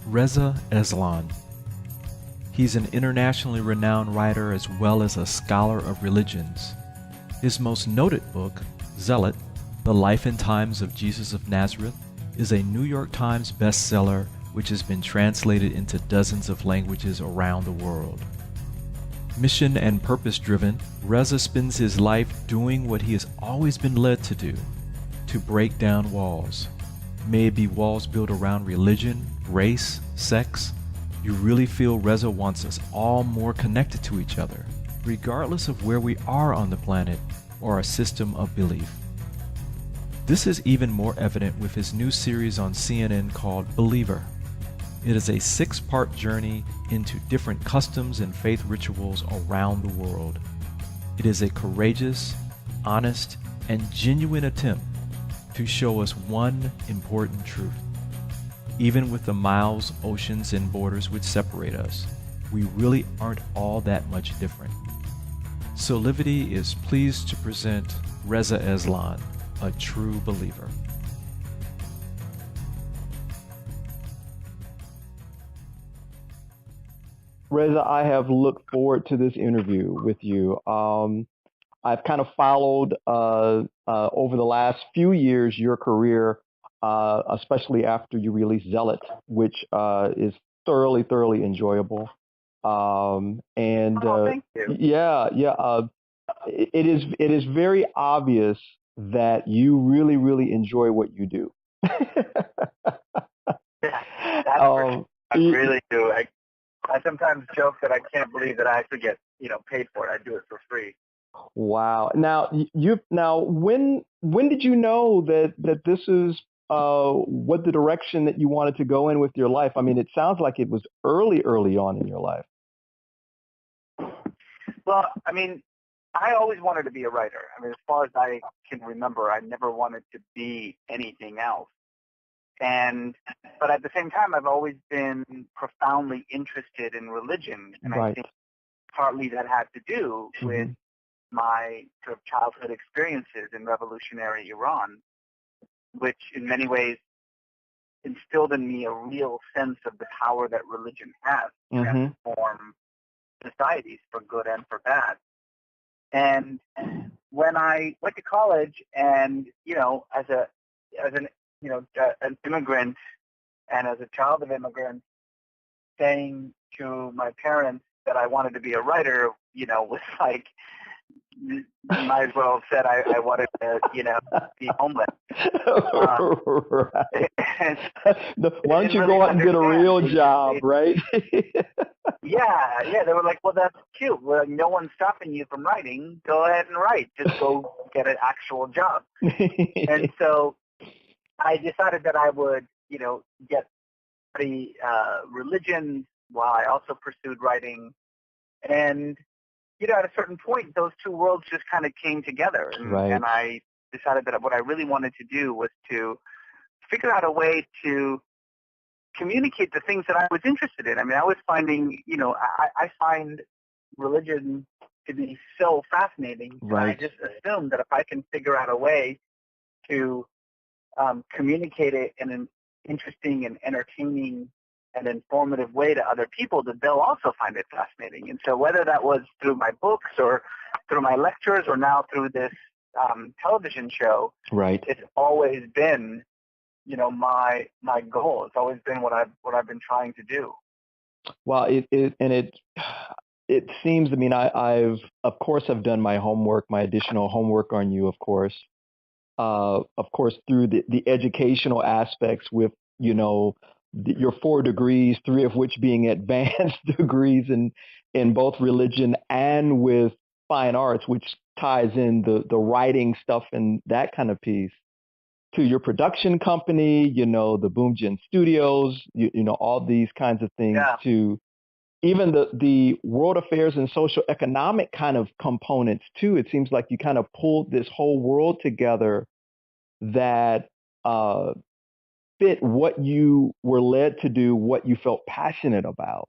Reza Aslan. He's an internationally renowned writer as well as a scholar of religions. His most noted book, Zealot, The Life and Times of Jesus of Nazareth, is a New York Times bestseller which has been translated into dozens of languages around the world. Mission and purpose-driven, Reza spends his life doing what he has always been led to do, to break down walls. May it be walls built around religion, race, sex. You really feel Reza wants us all more connected to each other, regardless of where we are on the planet or our system of belief. This is even more evident with his new series on CNN called Believer. It is a 6-part journey into different customs and faith rituals around the world. It is a courageous, honest, and genuine attempt to show us one important truth. Even with the miles, oceans, and borders which separate us, we really aren't all that much different. Solivity is pleased to present Reza Aslan, a true believer. Reza, I have looked forward to this interview with you. I've kind of followed over the last few years your career, especially after you released Zealot, which is thoroughly enjoyable. And Oh, thank you. it is very obvious that you really enjoy what you do. Yeah, that's for sure. um, I really do. I sometimes joke that I can't believe that I actually get, paid for it. I do it for free. Wow. Now, when did you know that this is what the direction that you wanted to go in with your life? I mean, it sounds like it was early on in your life. Well, I mean, I always wanted to be a writer. I mean, as far as I can remember, I never wanted to be anything else. But at the same time, I've always been profoundly interested in religion, and I Right. think partly that had to do with Mhm. my sort of childhood experiences in revolutionary Iran, which in many ways instilled in me a real sense of the power that religion has to Mhm. transform societies for good and for bad. And when I went to college, and an immigrant and as a child of immigrants, saying to my parents that I wanted to be a writer, was like, you might as well have said I wanted to, be homeless. Right. And they Why don't didn't you really go out and get a understand. real job, right? Yeah, they were like, well, that's cute. Well, like, no one's stopping you from writing. Go ahead and write. Just go get an actual job. And so I decided that I would, get the religion while I also pursued writing. And, at a certain point, those two worlds just kind of came together. Right. And I decided that what I really wanted to do was to figure out a way to communicate the things that I was interested in. I mean, I was finding, I find religion to be so fascinating. And I Right. just assumed that if I can figure out a way to communicate it in an interesting and entertaining and informative way to other people, that they'll also find it fascinating. And so whether that was through my books or through my lectures or now through this television show, Right. it's always been, my goal. It's always been what I've been trying to do. Well, it seems. I mean, I've of course have done my homework, my additional homework on you, of course, through the educational aspects with your 4 degrees, 3 of which being advanced degrees in both religion and with fine arts, which ties in the writing stuff and that kind of piece to your production company, the Boomgen Studios, all these kinds of things Yeah. to even the world affairs and social economic kind of components too. It seems like you kind of pulled this whole world together that uh, fit what you were led to do, what you felt passionate about.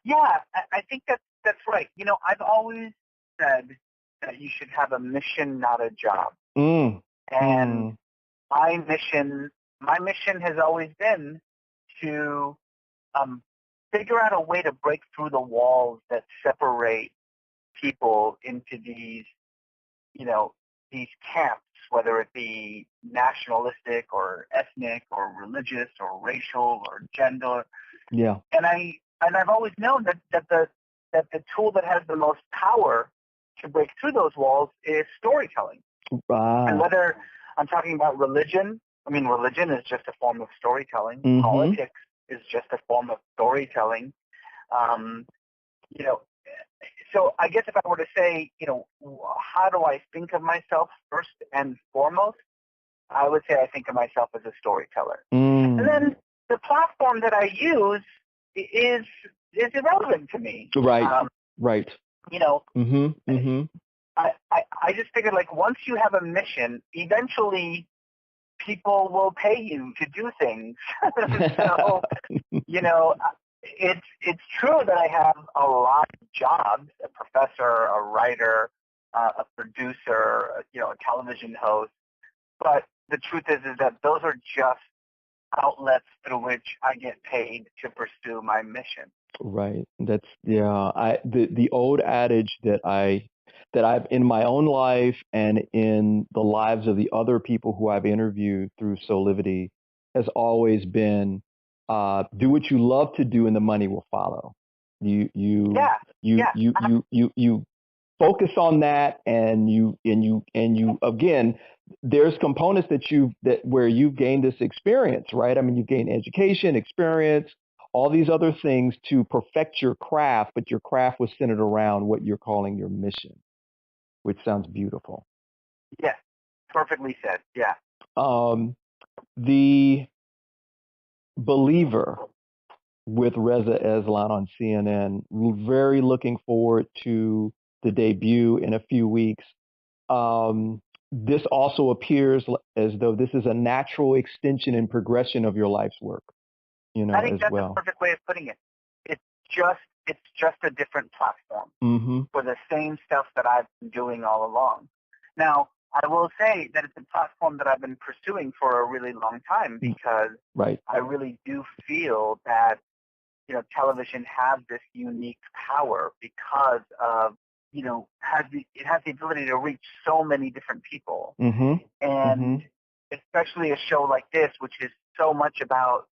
Yeah, I think that's right. I've always said that you should have a mission, not a job. Mm, And mm, my mission has always been to figure out a way to break through the walls that separate people into these, these camps, whether it be nationalistic or ethnic or religious or racial or gender. Yeah. And I've always known that the tool that has the most power to break through those walls is storytelling. And whether I'm talking about religion, religion is just a form of storytelling. Mm-hmm. Politics is just a form of storytelling. So I guess if I were to say, how do I think of myself first and foremost, I would say I think of myself as a storyteller. And then the platform that I use is irrelevant to me. Right. Right. I just figured, like, once you have a mission, eventually people will pay you to do things. So, it's true that I have a lot of jobs: a professor, a writer, a producer, a television host. But the truth is that those are just outlets through which I get paid to pursue my mission. Right. That's the old adage that I've in my own life and in the lives of the other people who I've interviewed through Solivity has always been do what you love to do and the money will follow. You focus on that and you again, there's components that where you've gained this experience, right? I mean, you've gained education, experience, all these other things to perfect your craft, but your craft was centered around what you're calling your mission, which sounds beautiful. Yeah, perfectly said. Yeah. The Believer with Reza Aslan on CNN. Very looking forward to the debut in a few weeks. This also appears as though this is a natural extension and progression of your life's work, I think as that's well. a perfect way of putting it. It's just a different platform for the same stuff that I've been doing all along. Now, I will say that it's a platform that I've been pursuing for a really long time because I really do feel that, television has this unique power because of, it has the ability to reach so many different people. And especially a show like this, which is so much about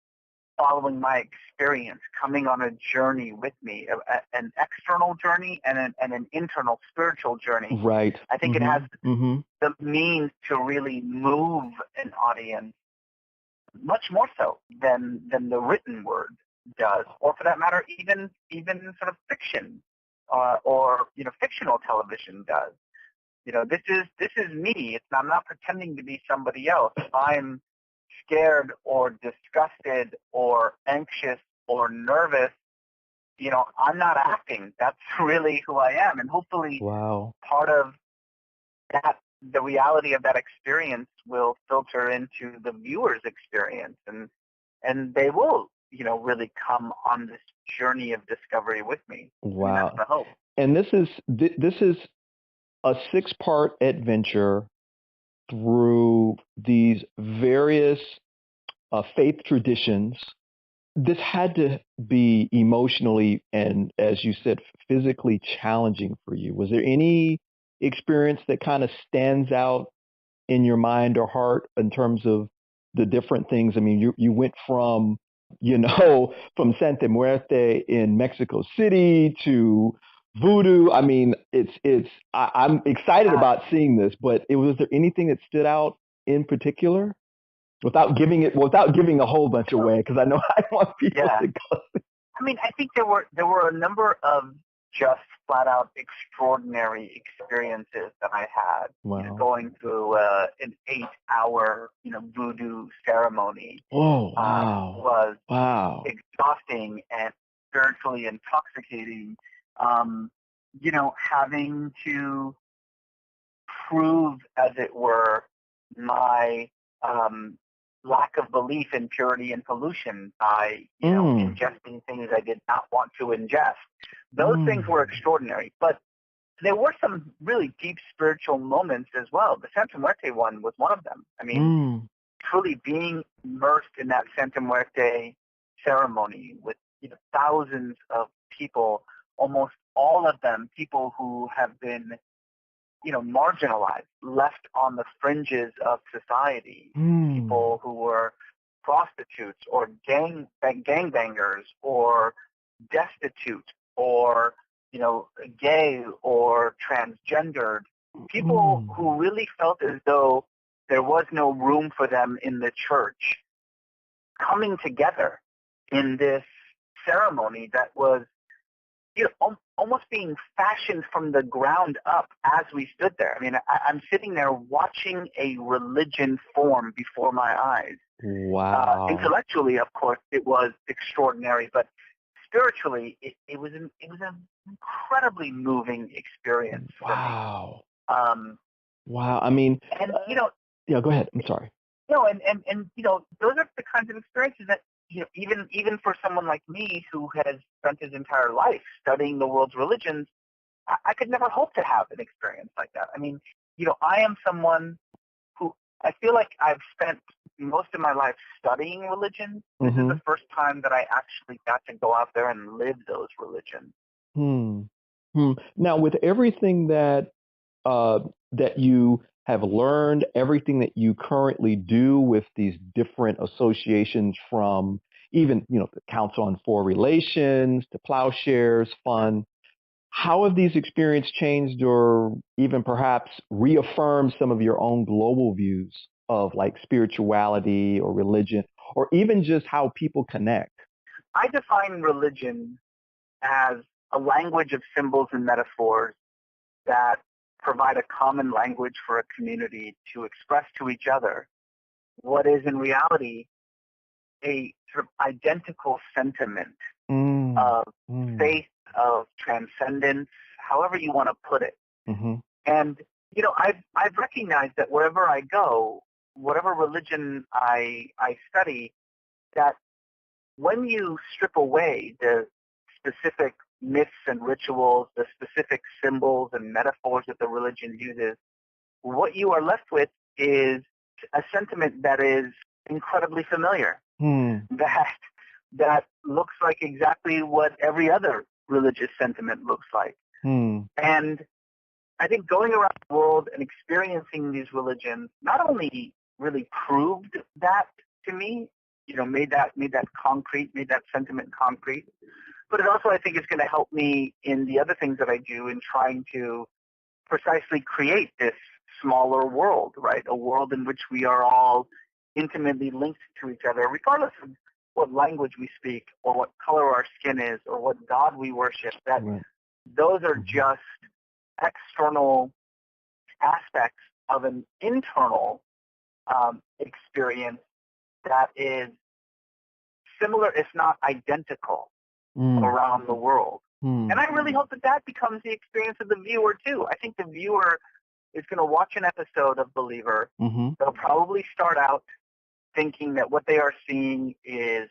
following my experience, coming on a journey with me, an external journey and an internal spiritual journey. Right. I think it has the means to really move an audience much more so than the written word does, or for that matter, even sort of fiction or fictional television does. This is me. I'm not pretending to be somebody else. If I'm scared or disgusted or anxious or nervous, I'm not acting. That's really who I am. And hopefully part of that, the reality of that experience will filter into the viewer's experience, and they will, really come on this journey of discovery with me. Wow. That's the hope. And this is a 6-part adventure through these various faith traditions. This had to be emotionally and, as you said, physically challenging for you. Was there any experience that kind of stands out in your mind or heart in terms of the different things? I mean, you went from, from Santa Muerte in Mexico City to voodoo. I mean, I'm excited about seeing this, but was there anything that stood out in particular? Without giving a whole bunch away, because I know I want people to go. I mean, I think there were a number of just flat out extraordinary experiences that I had. Wow. Going through an 8-hour voodoo ceremony. Oh, wow. Was exhausting and spiritually intoxicating. Having to prove, as it were, my lack of belief in purity and pollution by, ingesting things I did not want to ingest. Those things were extraordinary, but there were some really deep spiritual moments as well. The Santa Muerte one was one of them. I mean, truly being immersed in that Santa Muerte ceremony with thousands of people, almost all of them people who have been marginalized, left on the fringes of society, people who were prostitutes or gangbangers or destitute or gay or transgendered, people who really felt as though there was no room for them in the church, coming together in this ceremony that was almost being fashioned from the ground up as we stood there. I mean, I'm sitting there watching a religion form before my eyes. Wow. Intellectually, of course, it was extraordinary, but spiritually, it was an incredibly moving experience for me. Wow. I mean, and yeah, go ahead. I'm sorry. No, and those are the kinds of experiences that even for someone like me who has spent his entire life studying the world's religions, I could never hope to have an experience like that. I mean, I am someone who I feel like I've spent most of my life studying religion. This is the first time that I actually got to go out there and live those religions. Now, with everything that you have learned, everything that you currently do with these different associations, from even the Council on Foreign Relations to Plowshares Fund, how have these experiences changed or even perhaps reaffirmed some of your own global views of like spirituality or religion, or even just how people connect? I define religion as a language of symbols and metaphors that provide a common language for a community to express to each other what is in reality a sort of identical sentiment of faith, of transcendence, however you want to put it. And I've recognized that wherever I go, whatever religion I study, that when you strip away the specific myths and rituals, the specific symbols and metaphors that the religion uses, what you are left with is a sentiment that is incredibly familiar, that looks like exactly what every other religious sentiment looks like. And I think going around the world and experiencing these religions not only really proved that to me, made that concrete, made that sentiment concrete, but it also, I think, is going to help me in the other things that I do in trying to precisely create this smaller world, right? A world in which we are all intimately linked to each other, regardless of what language we speak or what color our skin is or what God we worship. That those are just external aspects of an internal experience that is similar, if not identical, around the world. And I really hope that becomes the experience of the viewer too. I think the viewer is going to watch an episode of Believer. They'll probably start out thinking that what they are seeing is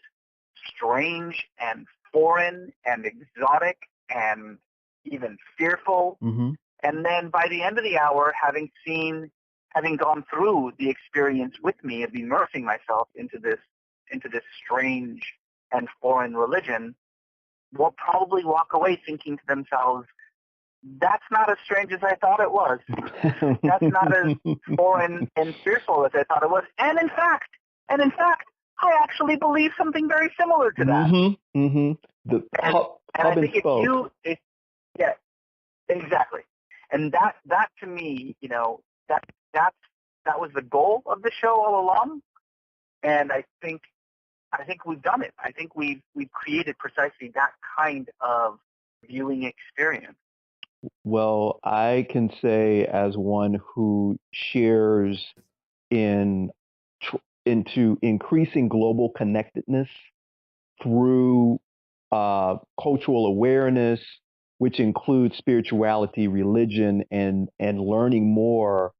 strange and foreign and exotic and even fearful. And then by the end of the hour, having gone through the experience with me of immersing myself into this strange and foreign religion, will probably walk away thinking to themselves, that's not as strange as I thought it was. That's not as foreign and fearful as I thought it was. And in fact, I actually believe something very similar to that. The hub I think and spoke. Yeah, exactly. And that to me, that was the goal of the show all along. And I think we've done it. I think we've created precisely that kind of viewing experience. Well, I can say, as one who shares into increasing global connectedness through cultural awareness, which includes spirituality, religion, and learning more,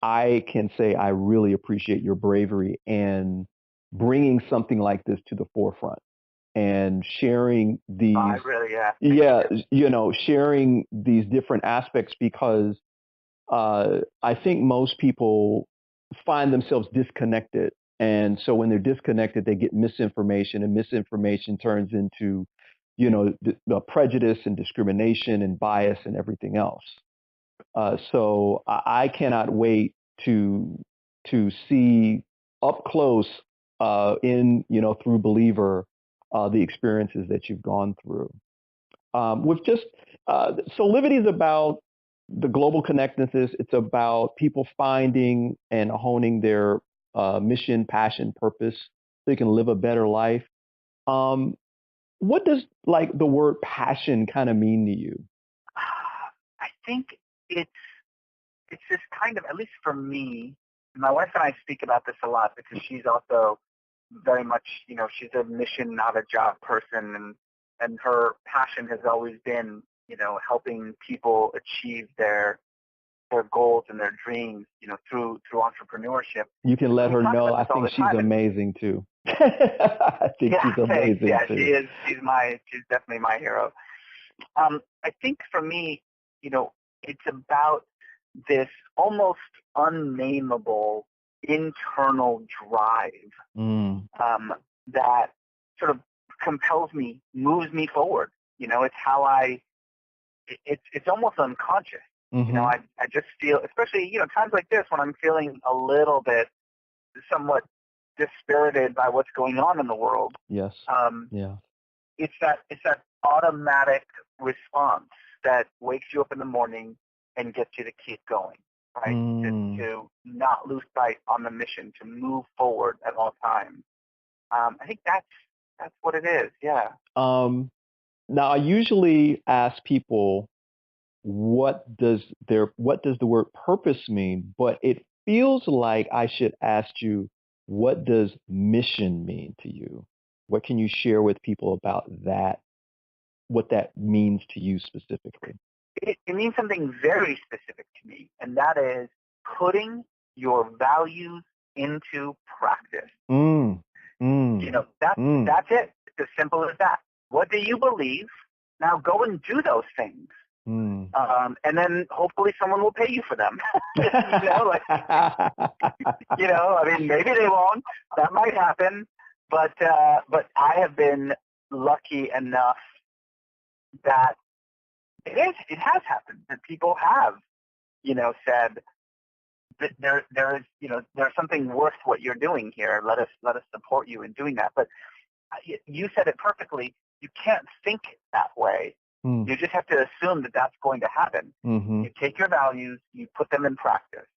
I can say I really appreciate your bravery and bringing something like this to the forefront and sharing these. Sharing these different aspects, because I think most people find themselves disconnected And so when they're disconnected, they get misinformation, and misinformation turns into, the prejudice and discrimination and bias and everything else. So I cannot wait to see up close, through Believer, the experiences that you've gone through. With just So Livity is about the global connectedness. It's about people finding and honing their mission, passion, purpose, so they can live a better life. Um, what does the word passion kind of mean to you? I think it's it's this kind of, at least for me, my wife and I speak about this a lot because she's also very much, she's a mission, not a job person, and her passion has always been, helping people achieve their goals and their dreams, through entrepreneurship. You can let We her talk know. about I this all think the she's time. amazing too. I think Yeah, she's amazing yeah, too. she is. She's definitely my hero. I think for me, it's about this almost unnameable internal drive Mm, that sort of compels me, moves me forward. It's how it's almost unconscious. hmm I just feel, especially, times like this when I'm feeling a little bit somewhat dispirited by what's going on in the world. Yes. Um, Yeah. it's that automatic response that wakes you up in the morning and gets you to keep going, right? Mm. To not lose sight on the mission, to move forward at all times. I think that's what it is. Yeah. Um, Now, I usually ask people what does the word purpose mean, but it feels like I should ask you, what does mission mean to you? What can you share with people about that? What that means to you specifically? It means something very specific to me, and that is putting your values into practice. Mm, mm, That's mm, that's it. It's as simple as that. What do you believe? Now go and do those things. mm. And then hopefully someone will pay you for them. I mean, maybe they won't. That might happen, but I have been lucky enough that it has happened that people have, said that there is, there's something worth what you're doing here. Let us support you in doing that. But you said it perfectly. You can't think that way. Mm, You just have to assume that that's going to happen. mhm. You take your values, you put them in practice.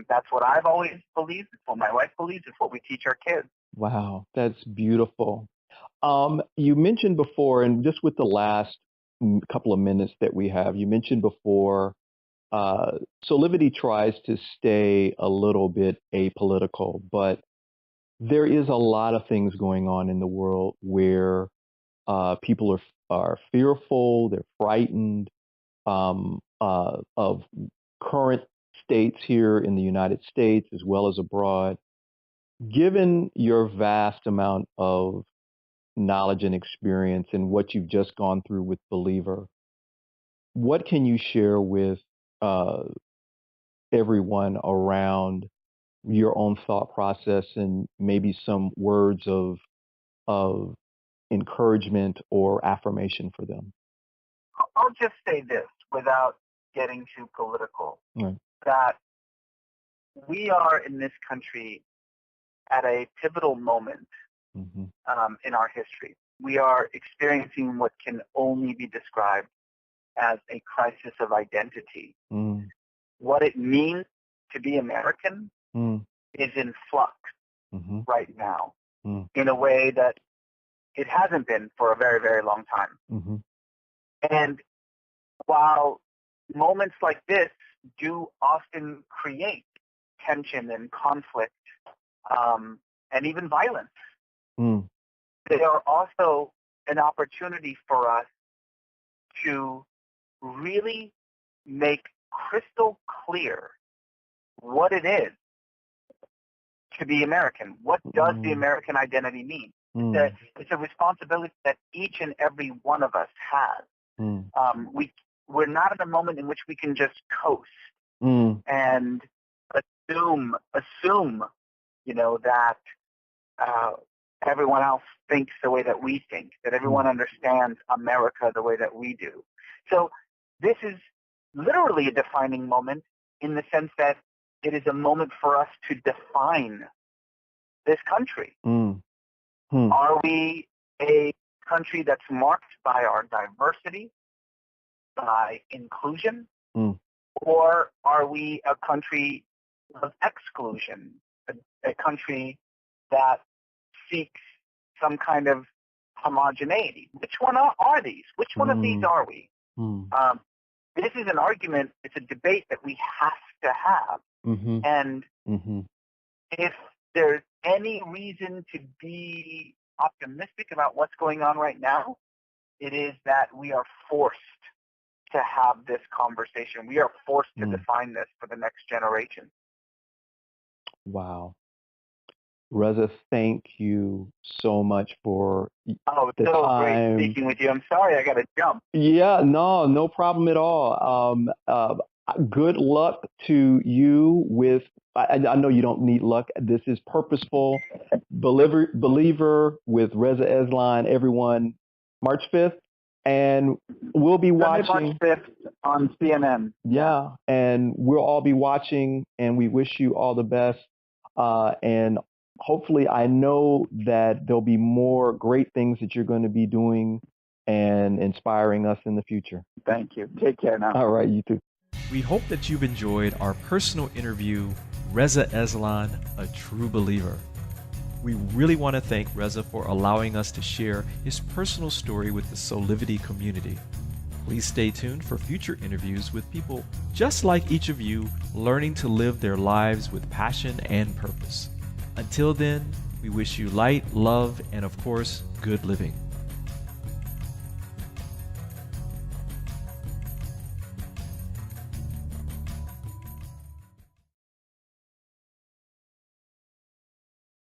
That's what I've always believed. It's what my wife believes. It's what we teach our kids. Wow, that's beautiful. You mentioned before, and just with the last couple of minutes that we have, you mentioned before, Solivity tries to stay a little bit apolitical, but there is a lot of things going on in the world where people are fearful, they're frightened of current states here in the United States as well as abroad. Given your vast amount of knowledge and experience and what you've just gone through with Believer, what can you share with uh, everyone around your own thought process and maybe some words of encouragement or affirmation for them? I'll just say this without getting too political, Right. that we are in this country at a pivotal moment Mm-hmm. in our history. We are experiencing what can only be described as a crisis of identity. Mm, What it means to be American mm, is in flux mm-hmm, right now mm, in a way that it hasn't been for a very, very long time. mm-hmm, And while moments like this do often create tension and conflict and even violence, mm, they are also an opportunity for us to really make crystal clear what it is to be American. What does the mm, American identity mean? mm, It's a responsibility that each and every one of us has. mm, We're not at a moment in which we can just coast mm, and assume that everyone else thinks the way that we think, that everyone understands America the way that we do. So this is literally a defining moment in the sense that it is a moment for us to define this country. Are we a country that's marked by our diversity, by inclusion, or are we a country of exclusion, a country that seeks some kind of homogeneity? Which one are these? Which one of these are we? This is an argument, it's a debate that we have to have. And if there's any reason to be optimistic about what's going on right now, it is that we are forced to have this conversation. We are forced to define this for the next generation. Wow. Reza, thank you so much for the so time. Great speaking with you. I'm sorry I got to jump. Yeah, no problem at all. Good luck to you with, I know you don't need luck. This is Purposeful Believer with Reza Aslan, everyone, March 5th. And we'll be watching. March 5th on CNN. Yeah, and we'll all be watching, and we wish you all the best. And hopefully, I know that there'll be more great things that you're going to be doing and inspiring us in the future. Thank you. Take care now. All right, you too. We hope that you've enjoyed our personal interview, Reza Aslan, a true believer. We really want to thank Reza for allowing us to share his personal story with the Solivity community. Please stay tuned for future interviews with people just like each of you, learning to live their lives with passion and purpose. Until then, we wish you light, love, and of course, good living.